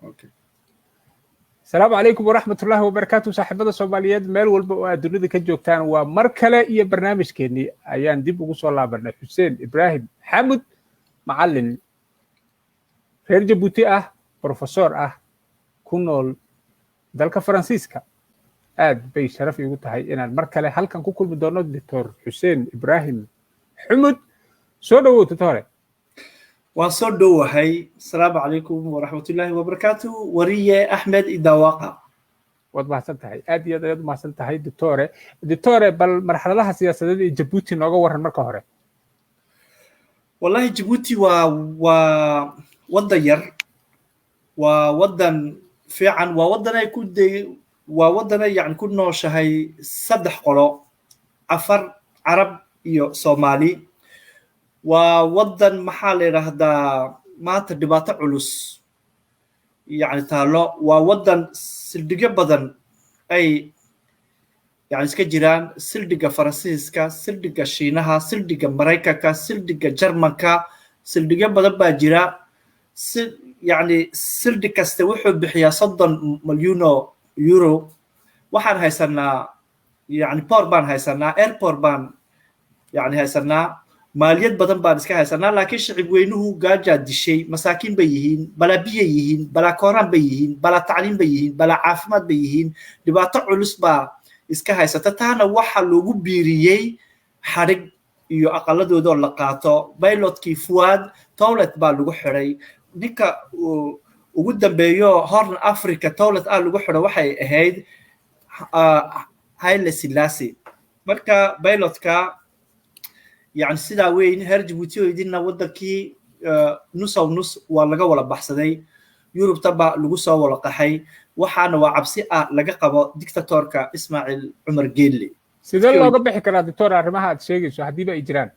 Okay. السلام عليكم ورحمة الله وبركاته صاحبنا الصوماليات ميل والبا وادونيدا ka joogtaan waa mar kale iyo barnaamijkeeni ayaan dib ugu soo laabanay Xuseen Ibrahim Xamud macallin reer Jabuuti ah professor ah ku nool dalka Faransiiska aad bay sharaf igu tahay inaan mar kale halkan ku kulmi doono Dr. Xuseen Ibrahim Xamud soo dhawow tutore وصل دوهي السلام عليكم ورحمة الله وبركاته وريه أحمد إدواقة waad mahadsan tahay aad iyo aad mahadsan tahay doctore bal marxaladaha siyaasadeed ee Djibouti nooga waran marka hore والله جيبوتي ووضن ير ووضن فعلا ووضن يكون ووضن يعني كنا شهي صدح قلو عفر عرب يو صومالي ووضن محل هذا ما تدبات علوس يعني تالو ووضن سلدقة بدن أي يعني سكجيران سلدقة فرنسيسكا سلدقة شينها سلدقة مريكا سلدقة جرمانكا سلدقة بدن باجرا يعني سلدقة استوحوا بحيا صدن مليون يورو وحن هيسنا يعني بوربان هيسنا ايربوربان يعني هيسنا ماليات بدن بaan iska haysanaa laakiin shicib weynuhu gaaja dishay masaakiin bay yihiin bala biyo yihiin bala kooraan bay yihiin bala tacliin bay yihiin bala caafimaad bay yihiin dhibaato culus baa iska haysata taana waxa loogu biiriyay xarig iyo aqaladooda la qaato pilotkii Fuad Towlet baa lagu xiray ninka ugu dambeeyo Horn Africa Towlet lagu xiray waxay ahayd Haile Selassie marka pilotka يعني سيدا وين هرج بوتيو يدينا ودكي نص أو نص ولا ولا بحثي يوروب تبع لجوسا ولا قحي وحنا وعبسي لقى قبا دكتاتوركا إسماعيل عمر جيلي سيدا الله قبل حكرا دكتور أرمها تشيء شو حديبة إجران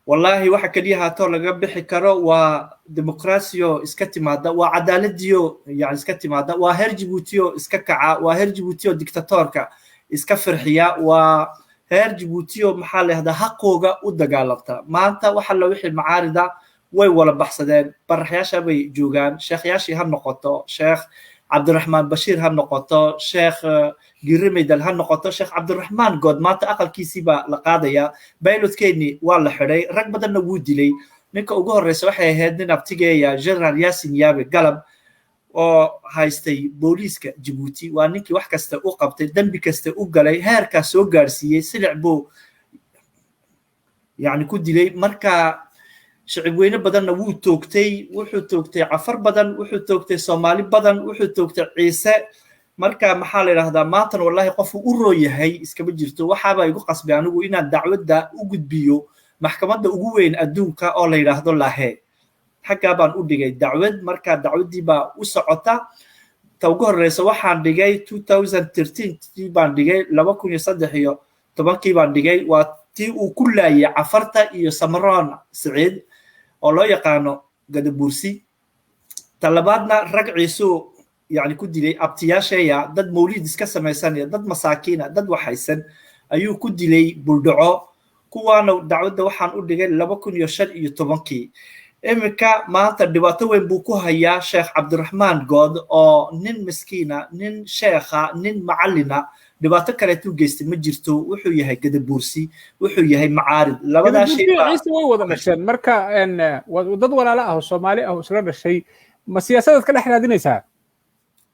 والله واحد ليها تور لقى قبل حكرا وديمقراطيو إسكتي مادا وعدالة ديو يعني إسكتي مادا وهرج بوتيو إسككعا وهرج بوتيو دكتاتوركا إسكفرحيا و heer Djibouti oo maxaa leeyahay xaqooga u dagaalamta maanta waxa la wixii macaarida way wala baxsadeen baraxyaasha bay joogan sheekhyaashi ha noqoto sheekh Cabdiraxmaan Bashiir ha noqoto sheekh Girimidal ha noqoto sheekh Cabdiraxmaan God maanta aqalkiisii baa la qaadaya baylotkeeni waa la xiray rag badanna wuu dilay ninka ugu horeysa waxay ahayd nin abtigeeya General Yaasin Yaabe Galab oo haystay booliiska Djibouti waa ninkii wax kasta u qabtay dambi kasta u galay heerka soo gaarsiiyay silic buu yani ku dilay marka shicib weyne badanna wuu toogtay wuxuu toogtay Cafar badan wuxuu toogtay Soomaali badan wuxuu toogtay Ciise marka maxaa la yiraahdaa maanta wallahi qof u rooyahay iskaba jirto waxaaba igu qasbay anigu inaan dacwadda u gudbiyo maxkamadda ugu weyn adduunka oo la yiraahdo Lahe حكا بان أوديجي دعوة مركا دعوتي با وسعتا توجه الرئيس وحان ديجي 2013 تي بان ديجي لما كون يصدق هي طبعا كي بان ديجي وتي وكلها يعفرتا يسمران سعيد الله يقانو قد بورسي طلباتنا رجعيسو يعني كودي لي ابتياشيا ضد موليد اسكسا ميسانيا ضد مساكينه ضد وحيسن ايو كودي لي بلدعو كوانا دعوة وحان أوديجي لما كون يشد يتوبانكي إمكا ما تدباتو وين بوكو هيا شيخ عبد الرحمن God أو نين مسكينة نين شيخة نين معلنة دباتو كالتو جيستي مجرتو وحو يهي قد بورسي وحو يهي معارض لابدا شيء عيسى ووضا مشان مركا ان ودد ولا لا هو صومالي او سرد الشيء ما سياسات كلا احنا دينيسا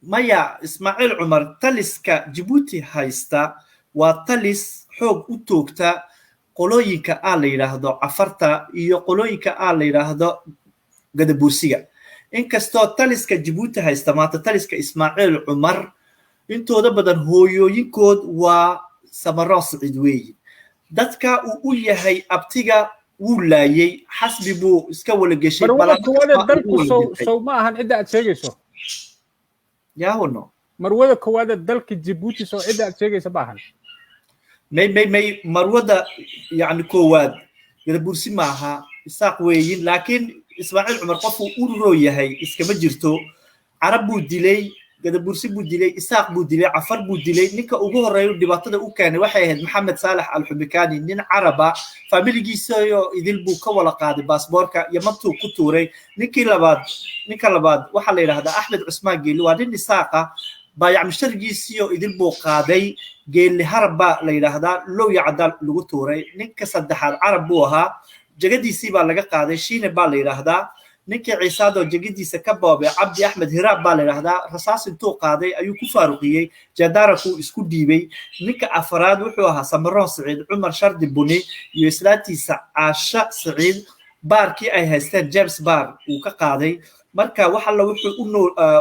مايا اسماعيل عمر تلسكا جيبوتي هايستا وتلس حوق وتوكتا qolooyinka la yiraahdo Cafarta iyo qolooyinka la yiraahdo Gadabuusiga inkastoo taliska Djibouti haysta maanta taliska Ismaaciil Umar intooda badan hooyooyinkood waa Samaro Saciid weey dadka uu yahay abtiga wuu laayay xasbi buu iska wala gashay marwada dalku soo ma ahan cid aad sheegayso yaawno marwada koowaad dalka Djibouti soo cid aad sheegayso baahan may marwada يعني كواد Gadabuusi maaha isaaq weeyin laakiin Ismaaciil Umar qof uu rooyahay iskama jirto Arab buu dilay gadabursi buu dilay isaaq buu dilay cafar buu dilay ninka ugu horeeyo dhibaatada u keenay waxay ahayd maxamed saalax al-xubikaani nin caraba familigiisa iyo idil buu ka wala qaaday baasaboorka yamantuu ku tuuray ninka labaad waxa la yiraahdaa axmed cusmaan geeli waa nin isaaqa baayac mushtarigiisiyo idil buu qaaday geeli harba la yiraahdaa low yacdal lagu tuuray ninka saddexaad carab buu ahaa jagadiisii baa laga qaaday shiine baa la yiraahdaa ninkii ciisaado jagadiisa ka boobay cabdi axmed hiraab baa la yiraahdaa rasaas intuu qaaday ayuu ku faaruqiyey jadaaraku isku dhiibay ninka afraad wuxuu ahaa samaroon saciid cumar shardi buni iyo islaantiisa caasha saciid baarkii ay haysteen james baar uu ka qaaday marka waxa la wuxuu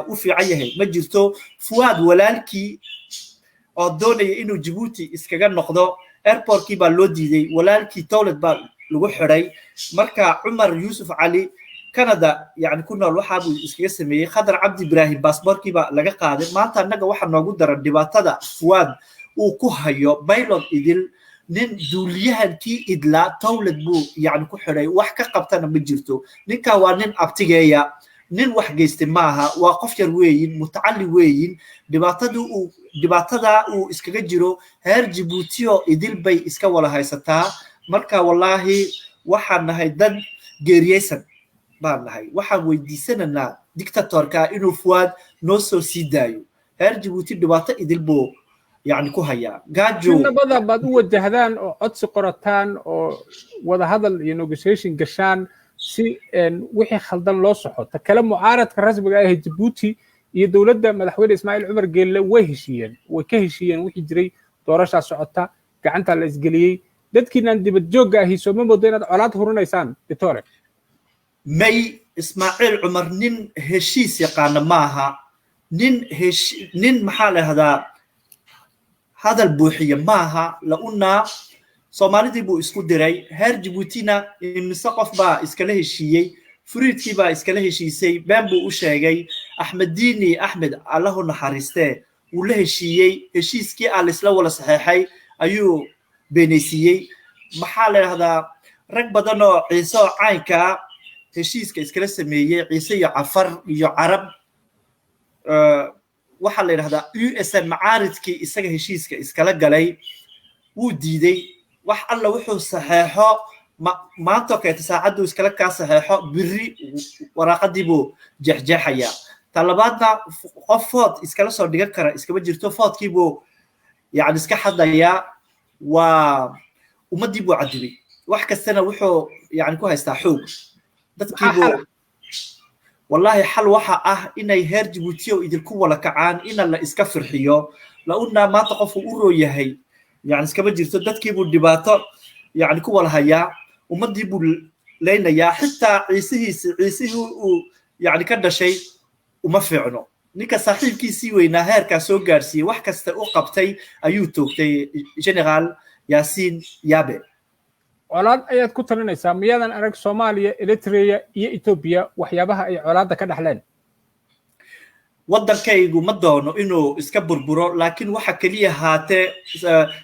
u fiican yahay ma jirto fuwaad walaalkii oo doonaya inuu Djibouti iskaga noqdo airportkii baa loo diiday walaalkii towlad baa lagu xiray marka Umar Yusuf Ali Canada يعني كنا waxa buu iskaga sameeyay Khadar Abdi Ibrahim baasaboorkii baa laga qaaday maanta anaga waxa noogu daran dhibaatada fuwaad uu ku hayo baylod idil nin duuliyahankii idla towlad buu yani ku xiray wax ka qabtana ma jirto ninka waa nin abtigeeya nin wax geystay maaha waa qof yar weeyin mutacalli weeyin dhibaatada uu iskaga jiro heer Djibouti oo idil bay iska wala haysataa marka wallahi waxaan nahay dad geeriyeysan baanahay waxaan weydiisananaa dictatorka inuu fuwaad noo soo sii daayo heer Djibouti dhibaato idil buu يعني كوهيا جاجو نبضة بدو وجهدان أو عدس قرطان أو وده هذا النيغوشيشن قشان سي وحي خلدان لو صحو تكلم معارض كرسم جاي جيبوتي يدولد ده مدحويل إسماعيل عمر قال له وهشيا وحي جري دورش على صعوتها كعنت على الإسقالية دد كنا عندي بتجوجا هي سومن بدينا علات هرونا يسان بتورك مي إسماعيل عمر نين هشيس يقان معها نين محل هذا البوحية معها لأننا Soomaalidii buu isku diray heer Djiboutina misaqaf baa iskala heshiiyay Furiidkii baa iskala heshiisay baan buu u sheegay Axmed Diini Axmed Allahu naxariiste uu la heshiiyay heshiiskii aan isla wala saxeexay ayuu beenaysiyay maxaa la yiraahdaa rag badan oo ciise oo caynka heshiiska iskala sameeyay ciise iyo cafar iyo carab waxa la yiraahdaa USN macaaridkii isaga heshiiska iskala galay wuu diiday wax alla wuxuu saxeexo maanta ka saacadu iskala ka saxeexo biri waraaqadii buu jeexjeexaya talabaadna qofood iskala soo dhigan kara iskaba jirto foodkii buu yani iska xadaya waa ummadii buu cadibay wax kastana wuxuu yani ku haystaa xoog dadkii buu wallahi xal waxa inay heer Djibouti oo idinku wala kacaan in la iska firxiyo la una maanta qof uu rooyahay يعني iskaba jirto dadkii buu dhibaato yani ku wala haya ummadii buu leynaya xitaa ciisihii uu yani ka dhashay uma fiicno ninka saaxiibkiisii weynaa heerka soo gaarsiiyay wax kasta uu qabtay ayuu toogtay General Yasin Yabe colaad ayaad ku talinaysaa miyadan arag Soomaaliya Eritrea iyo Ethiopia waxyaabaha ay colaadda ka dhaxleen waddankaygu ma doono inuu iska burburo laakiin waxa kaliya haate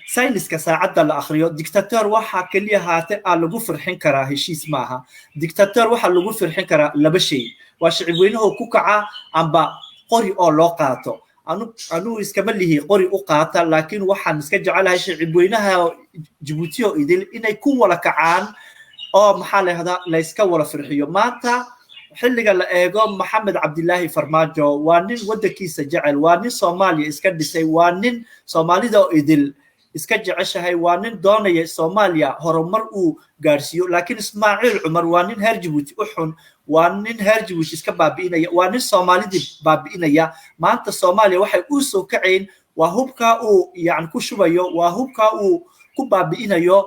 sayniska saacada la akhriyo dictator waxa kaliya haate lagu firxin karaa heshiis maaha dictator waxa lagu firxin karaa laba shay waa shicib weynaha ku kaca amba qori oo loo qaato anu iskama lihi qori u qaata laakiin waxaan iska jecelahay shicib weynaha Djibouti oo idil inay ku wala kacaan oo maxaa la yiraahdaa la iska wala firxiyo maanta xilliga la eego Maxamed Cabdilaahi Farmaajo waa nin wadankiisa jecel waa nin Soomaaliya iska dhisay waa nin Soomaalida oo idil iska jeceshahay waa nin doonaya Soomaaliya horumar uu gaarsiyo laakiin Ismaaciil Umar waa nin heer Djibouti u xun waa nin heer Djibouti iska baabiinaya waa nin Soomaalida baabiinaya maanta Soomaaliya waxay u soo kaceen waa hubka uu yani ku shubayo waa hubka uu ku baabiinayo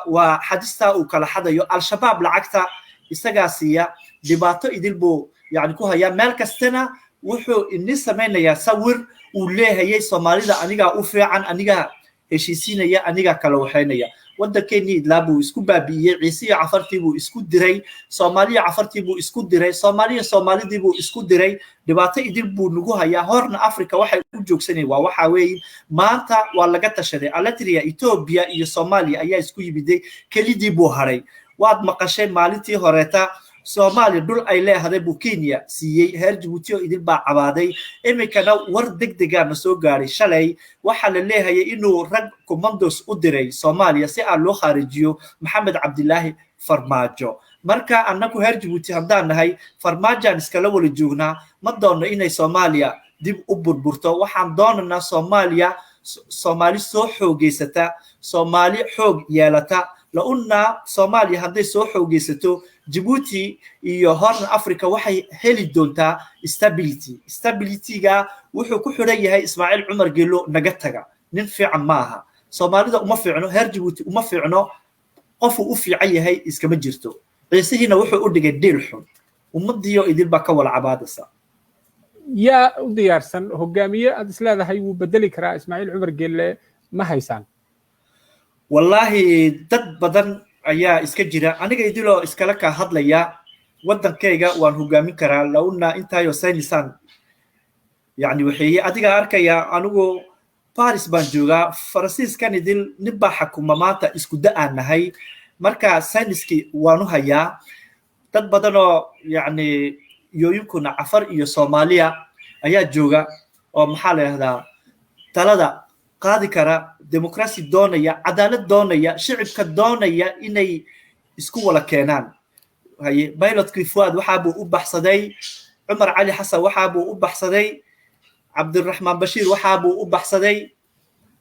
waa xadista uu kala xadayo al-shabaab lacagta isagaasiya dhibaato idil buu yani ku haya meel kastana wuxuu inni sameynaya sawir uu leeyahay Soomaalida aniga u fiican aniga heshiisinaya aniga kala waxaynaya waddankeeni idlaabu isku baabiiyay ciise cafartii buu isku diray Soomaaliya cafartii buu isku diray Soomaalidii buu isku diray dhibaato idil buu nagu haya horna Afrika waxay u joogsanay waa waxa weey maanta waa laga tashaday Eritrea Ethiopia iyo Soomaaliya ayaa isku yibiday kelidii buu haray waad maqashay maalintii horeeta Soomaaliya dhul ay leedahay buu Kenya siiyey heer Djibouti oo idil baa cabaaday imikana war degdegaana soo gaaray shalay waxa la leeyahay inuu rag commandos u diray Soomaaliya si aan loo kharijiyo Maxamed Cabdilaahi Farmaajo marka annagu heer Djibouti haddaan nahay Farmaajo iskala wali joognaa ma doono inay Soomaaliya dib u burburto waxaan doonanaa Soomaali soo xoogeysata Soomaali xoog yeelata launa Soomaaliya hadday soo xoogeysato Djibouti iyo Horn Africa waxay heli doontaa stability-ga wuxuu ku xiran yahay Ismaaciil Cumar Geelo naga taga nin fiican ma aha Soomaalida uma fiicno heer Djibouti uma fiicno qof u fiican yahay iskama jirto ciisihina wuxuu u dhigay deel xun ummadiyo idil ba ka wala cabaadaysa yaa u diyaarsan hogaamiye aad isleedahay wuu bedeli karaa Ismaaciil Cumar Geele ma haysan wallahi dad badan ayaa iska jira aniga idiloo iskala ka hadlaya wadankayga waan hogaamin karaa launa intaayo saynisan yani wixii adiga arkaya anigu Paris baan joogaa Faransiiskan idil nibba xukuma maanta isku da'anahay marka sayniski waanu hayaa dad badan oo yani yooyinkuna Afar iyo Soomaaliya ayaa jooga oo maxaa la yiraahdaa talada qaadi kara demokrasi doonaya cadaalad doonaya shicibka doonaya inay isku wala keenaan haye pilotkii Fuad waxa buu u baxsaday Umar Ali Hassan waxa buu u baxsaday Cabdiraxmaan Bashiir waxa buu u baxsaday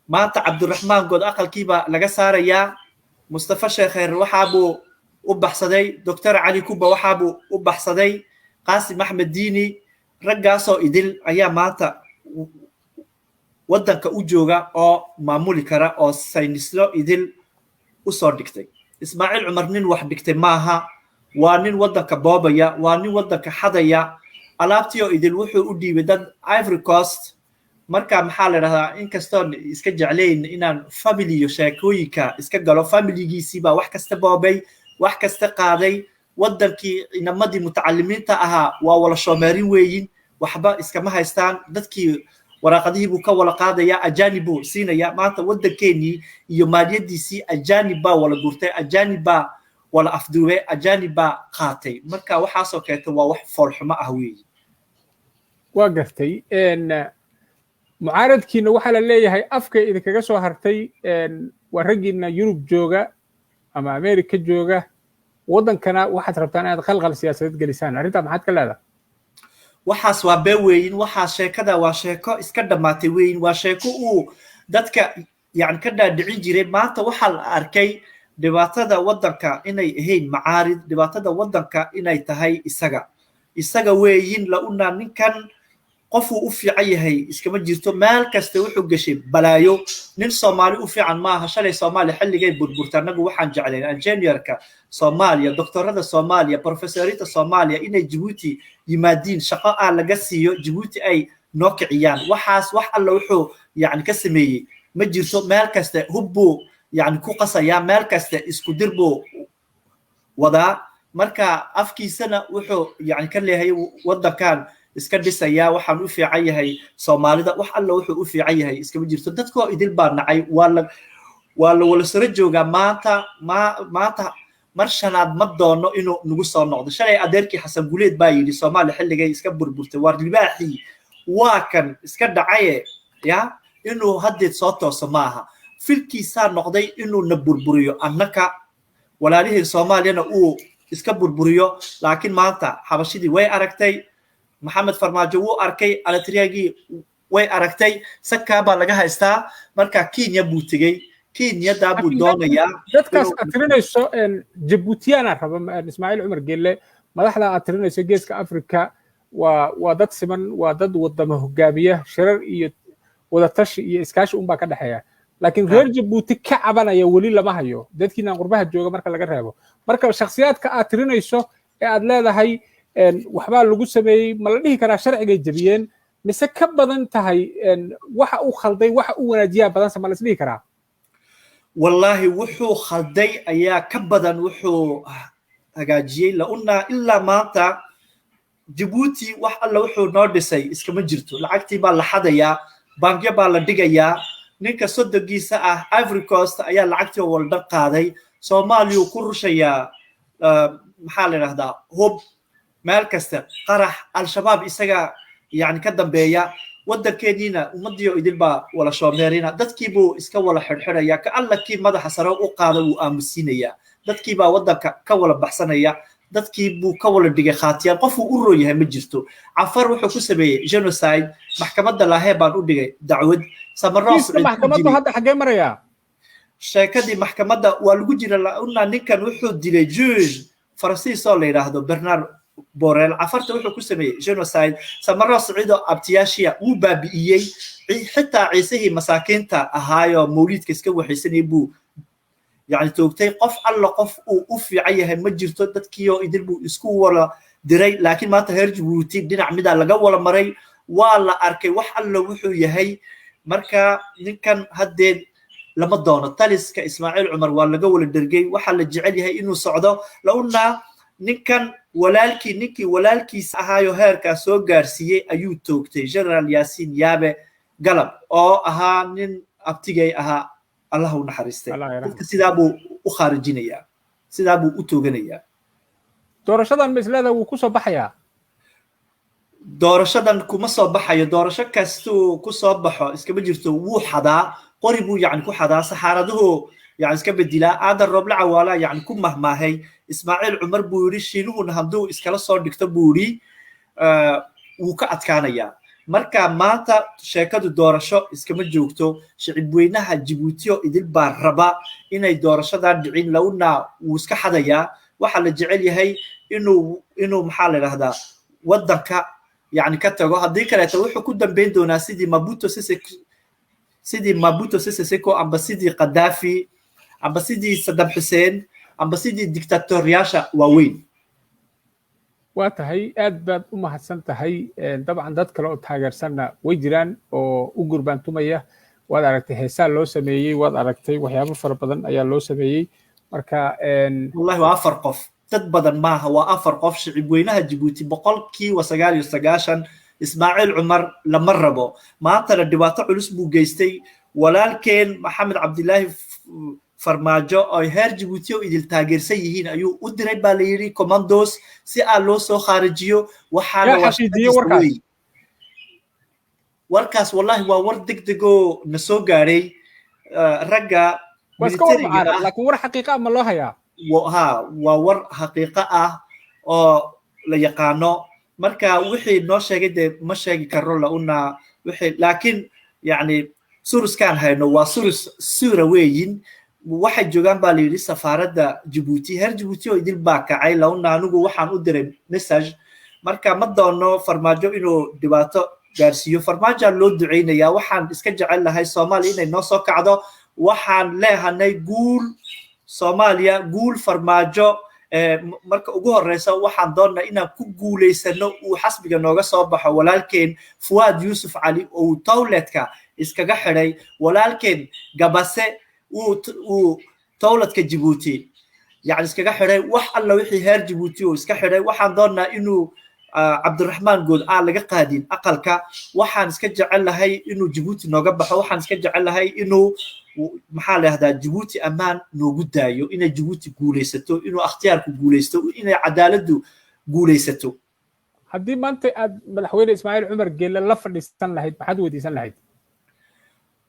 maanta Cabdiraxmaan God aqalkiiba laga saaraya Mustafa Sheekheer waxa buu u baxsaday Dr. Ali Kuba waxa buu u baxsaday Qaasim Ahmed Diini raggaasoo idil ayaa maanta wadanka u jooga oo maamuli kara oo saynislo idil u soo dhigtay Ismaaciil Cumar nin wax dhigtay maaha waa nin wadanka boobaya waa nin wadanka xadaya alaabtiyo idil wuxuu u dhiibay dad Ivory Coast marka maxaa la yiraahdaa in kastoo iska jecleyn inaan family iyo sheekooyinka iska galo familygiisii baa wax kasta boobay wax kasta qaaday wadankii inamadii mutacallimiinta ahaa waa wala shoomeerin weeyin waxba iskama haystaan dadkii waraaqadihii buu ka wala qaadaya ajaanibu siinaya maanta wadankeeni iyo maaliyadiisii ajaaniba wala gurtay ajaaniba wala afduubay ajaaniba qaatay marka waxa soo keentay waa wax foolxumo ah weey waa gartay mucaaradkiina waxa la leeyahay afka idinkaga soo hartay waa ragiina Yurub jooga ama America jooga wadankana waxaad rabtaan inaad qalqal siyaasadeed gelisaan arrinta maxaad ka leedahay waxaas waa beeweyn waxa sheekada waa sheeko iska dhamaatay weyn waa sheeko uu dadka yani ka dhaadhicin jiray maanta waxa la arkay dhibaatada wadanka inay ahayn macaarid dhibaatada wadanka inay tahay isaga weeyin la una ninkan qof uu u fiican yahay iskama jirto meel kasta wuxuu gashay balaayo nin Soomaali u fiican maaha shalay Soomaali xilligay burburta anagu waxaan jeclayn engineerka Soomaaliya doctorada Soomaaliya professorita Soomaaliya inay Djibouti yimaadiin shaqo aan laga siiyo Djibouti ay noo kiciyaan waxaas wax alla wuxuu yani ka sameeyay ma jirto meel kasta hubbu yani ku qasaya meel kasta isku dirbo wada marka afkiisana wuxuu yani ka leeyahay wadankan iska dhisaya waxaan u fiican yahay Soomaalida wax alla wuxuu u fiican yahay iska jirto dadkoo idil baa nacay waa la wala soo jooga maanta mar shanaad ma doono inuu nagu soo noqdo shalay adeerkii Xasan Guleed baa yiri Soomaali xilligay iska burburtay war libaaxi waa kan iska dhacay ya inuu hadeed soo tooso maaha filkiisa noqday inuu na burburiyo annaka walaalihii Soomaaliyana uu iska burburiyo laakiin maanta xabashidii way aragtay Maxamed Farmaajo wuu arkay alatriyagi way aragtay sakaba laga haystaa marka Kenya buu tagay Kenya daabu doonaya dadkaas atrinayso Djiboutiana raba Ismaaciil Cumar Geele madaxda atrinayso geeska Afrika waa dad siman waa dad wadamo hogaamiya shirar iyo wada tashi iyo iskaashi baa ka dhaxeeya laakiin reer Djibouti ka cabanaya wali lama hayo dadkiina qurbaha jooga marka laga reebo marka shakhsiyaadka atrinayso ee aad leedahay waxba lagu sameeyay ma la dhihi karaa sharciga jabiyeen mise ka badan tahay waxa uu khalday waxa uu wanaajiyaa badan sama la dhihi karaa wallahi wuxuu khalday ayaa ka badan wuxuu hagaajiyay la una illa maanta Djibouti wax alla wuxuu noo dhisay iskama jirto lacagtii baa la xadayaa bangiga baa la dhigayaa ninka sodogiisa ah Ivory Coast ayaa lacagtii walda qaaday Soomaaliya ku rushaya maxaa la yidhahdaa hub meel kasta qarax al-shabaab isaga yani ka dambeeya waddankeeniina ummadii idil baa wala shoomeerina dadkii buu iska wala xirxiraya ka alla kii madaxa sare u qaada uu aamusiinaya dadkii baa waddanka ka wala baxsanaya dadkii buu ka wala dhigay khaatiyaan qof uu u roo yahay ma jirto cafar wuxuu ku sameeyey genocide maxkamadda laahee baan u dhigay dacwad samaroos maxkamaddu hadda xaggee marayaa sheekadii maxkamadda waa lagu jira launa ninkan wuxuu dilay juge faransiis oo la yidhaahdo bernard borel cafarta wuxuu ku sameeyey genocide samaroos ciido abtiyaashiya wuu baabi'iyey xitaa ciisihii masaakiinta ahaayo mawliidka iska waxaysanayay buu يعني توقتي قف الله قف وفي عيه ما جرت تذكيه يدربوا يسكو ولا دري لكن ما تهرج وتي دينا عمدا لقى ولا مري ولا أركي وح الله وحو يهي مركا نكن هدين لما دون التالس كإسماعيل عمر ولا قول الدرجي وحل الجعل هي إنه صعده لونا نكن ولالكي نكي ولالكي سهايو هيركا سو غارسيه أيو توقتي جنرال ياسين يابه قلب أو أها نين أبتيجي أها الله ونحرسته سيدابو وخارجينيا سيدابو وتوغنيا doorashadan mislada wuu ku soo baxayaa doorashadan kuma soo baxayo doorasho kasto ku soo baxo iskaba jirto wuu xadaa qori buu yani ku xadaa saxaaraduhu yani iska bedila aadar roob la cawaala yani ku mahmaahay ismaaciil cumar buu yiri shiinuhuna hadduu iskala soo dhigto buu yiri wuu ka adkaanayaa marka maanta sheekadu doorasho iskama joogto shicib weynaha Djibouti oo idil baa raba inay doorashada dhicin lawna uu iska xadaya waxa la jecel yahay inuu maxaa la yiraahdaa wadanka yani ka tago hadii kale wuxuu ku dambeyn doonaa sidii Mabuto Sese Seko amba sidii Qaddafi amba sidii Saddam Hussein amba sidii dictatoriyasha waaweyn waa tahay aad baad u mahadsan tahay dabcan dad kale oo taageersanna way jiraan oo u gurbaantumaya waad aragtay heesaa loo sameeyey waad aragtay waxyaabo fara badan ayaa loo sameeyey marka wallahi waa afar qof dad badan maaha waa afar qof shicib weynaha Djibouti boqolkii 99 Ismaaciil Cumar lama rabo maanta dhibaato culus buu geystay walaalkeen Maxamed Cabdilaahi farmaajo oo heer Djibouti oo idil taageersan yihiin ayuu u diray baa la yiri commandos si aan loo soo kharijiyo waxa la washaqeeyay warkaas wallahi waa war degdego na soo gaaray ragga militariga laakiin war xaqiiqo ma loo hayaa waa war xaqiiqo ah oo la yaqaano marka wixii noo sheegay de ma sheegi karo la una wixii laakiin yani suruskan hayno waa sura weeyin waxay joogan baa la yiri safaaradda Djibouti heer Djibouti oo idil baa kacay lawna anigu waxaan u diray message marka ma doono farmaajo inuu dhibaato gaarsiiyo farmaajo loo duceynaya waxaan iska jecel lahay Soomaaliya inay noo soo kacdo waxaan leeyahay guul Soomaaliya guul farmaajo marka ugu horeysa waxaan doonaa inaan ku guuleysano uu xasbiga nooga soo baxo walaalkeen Fuad Yusuf Ali oo tawleedka iskaga xiray walaalkeen Gabase uu tawleedka Djibouti يعني iskaga xiray wax alla wixii heer Djibouti oo iska xiray waxaan doonaa inuu Cabdiraxmaan Good laga qaadin aqalka waxaan iska jecel lahay inuu Djibouti nooga baxo waxaan iska jecel lahay inuu maxaa la yiraahdaa Djibouti amaan noogu daayo inay Djibouti guuleysato inuu ikhtiyaarku guuleysto inay cadaaladu guuleysato haddii maanta aad madaxweyne Ismaaciil Cumar Geelle la fadhiisan lahayd maxaad weydiisan lahayd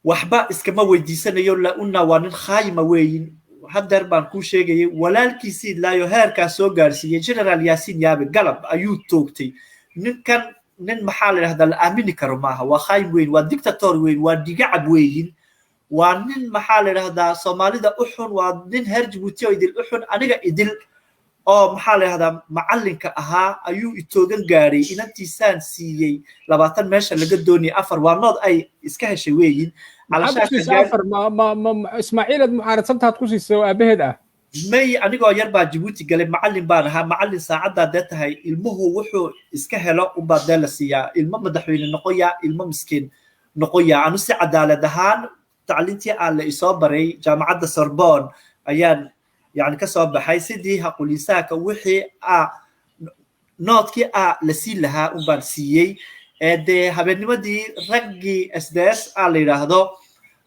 waxba iskama weydiisanayo la una waa nin khaayima weeyin haddeer baan ku sheegay walaalkiisii laayo heerka soo gaarsiiyay General Yasin Yaabe galab ayuu toogtay ninkan nin maxaa la yiraahdaa la aamini karo maaha waa khaayim weyn waa dictator weyn waa digacad weeyin waa nin maxaa la yiraahdaa Soomaalida u xun waa nin heer Djibouti oo idil u xun aniga idil oo maxaa la yiraahdaa macallinka ahaa ayuu itoogan gaaray inantiisaan siiyay 20 meesha laga doonay afar waa nood ay iska heshay weeyin Ismaaciil aad mucaaradsantaad ku siisay aabaheed ah may anigoo yar baa Djibouti galay macallin baan ahaa macallin saacada tahay ilmuhu wuxuu iska helo u baadala siiya ilmo madaxweyne noqoya ilmo miskiin noqoya anu si cadaalad ahaan tacliintii aan la isoo baray jaamacadda Sorbonne ayaan يعني كسب بحي سيدي هقوليساك وحي نوتكي لسي لها وبارسيي ده هبني مدي رجي SDS على هذا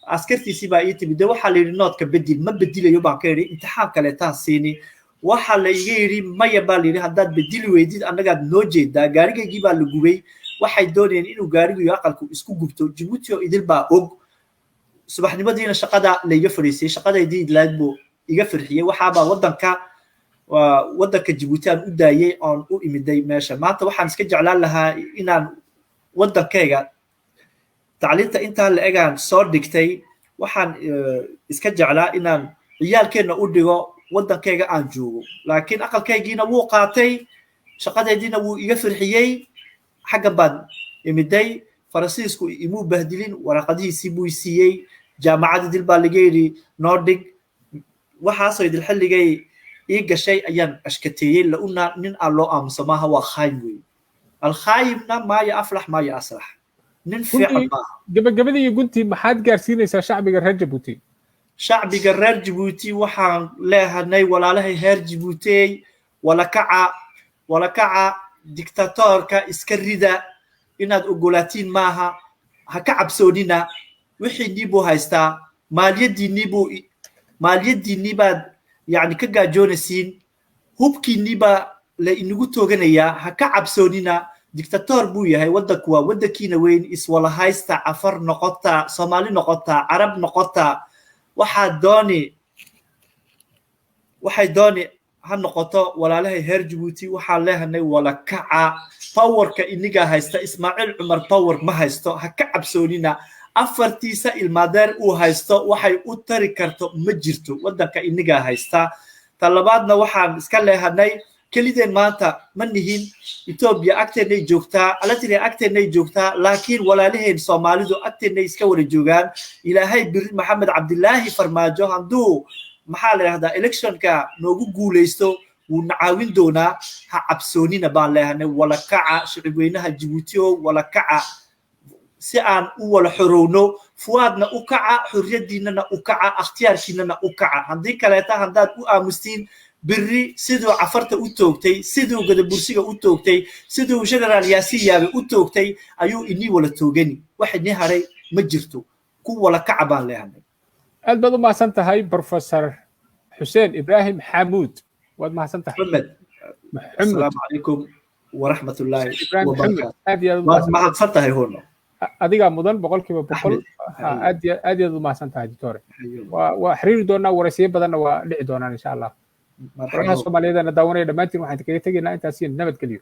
عسكرتي سبايتي بدو حالي نوت كبديل ما بديل يوبا كيري امتحان كالتا سيني waxa la iga yiri maya baa la yiri haddaad bedeli weydid annagaad noo jeedaa gaarigaygii baa la gubay waxay doonayeen inuu gaarigu iyo aqalku isku gubto Djibouti oo idil baa og subaxnimadiina shaqada la iga fariisay shaqadaydii idlaad buu iga farxiyay waxaaba wadanka Djibouti aan u daayay oon u imiday meesha maanta waxaan iska jeclaan lahaa inaan wadankayga tacliinta intaa la egaan soo dhigtay waxaan iska jeclaa inaan ciyaalkeena u dhigo wadankayga aan joogo laakiin aqalkaygiina wuu qaatay shaqadaydiina wuu iga farxiyay xagga baan imiday Faransiisku imuu bahdilin waraqadihiisii buu siiyay jaamacadda dil baa laga yiri Nordic waxaasoo idil xilligay ii gashay ayaan ashkateeyay la una nin aan loo aamuso maaha waa khayb wey alkhaybna ma ya aflax ma ya asrax nin fiican ma gabagabadii guntii maxaad gaarsiinaysaa shacbiga reer Djibouti shacbiga reer Djibouti waxaan leeyahay walaalahay reer Djibouti wala kaca dictatorka iska rida inaad ogolaatiin maaha ha ka cabsoonina wixii nibu haystaa maaliyadiinni baad yani ka gaajoonaysiin hubkiinni baa la inagu tooganayaa ha ka cabsoonina dictator buu yahay wadanku waa wadankiina weyn iswala haysta afar noqota Soomaali noqota Arab noqota waxay dooni ha noqoto walaalahay reer Djibouti waxaan leeyahay wala kaca powerka iniga haysta Ismaaciil Cumar power ma haysto ha ka cabsoonina afartiisa ilmaadeer uu haysto waxay u tari karto ma jirto wadanka iniga haysta talabaadna waxaan iska leeyahay kelideen maanta ma nihin Ethiopia agteenay joogtaa Eritrea agteenay joogtaa laakiin walaalaheen Soomaalidu agteenay iska wada joogaan Ilaahay bir Maxamed Cabdillaahi Farmaajo handuu maxaa la yiraahdaa electionka noogu guuleysto wuu nacaawin doonaa ha cabsoonina baan leeyahay wala kaca shicibweynaha Djibouti oo wala kaca si aan u wala xorowno fuadna u kaca xurriyadiinana u kaca ikhtiyaarkiinana u kaca hadii kaleeta haddaad u aamustiin birri sidoo cafarta u toogtay sidoo gadabursiga u toogtay sidoo general Yaasiin Yaabe u toogtay ayuu inii wala toogani wax inii haray ma jirto ku wala kaca baan leeyahay aad baad u mahadsan tahay Professor Xuseen Ibraahim Xamuud waad mahadsan tahay assalaamu calaykum waraxmatullaahi wabarakaatuh waad mahadsan tahay hoono adiga mudan boqolkiiba boqol aad u mahadsan tahay doctor waa xiriiri doonaa waraysiyo badanna waa dhici doonaan insha Allah marxaba Soomaaliyeedna daawanaya dhamaantiin waxaan kaga tegaynaa intaas nabad geliyo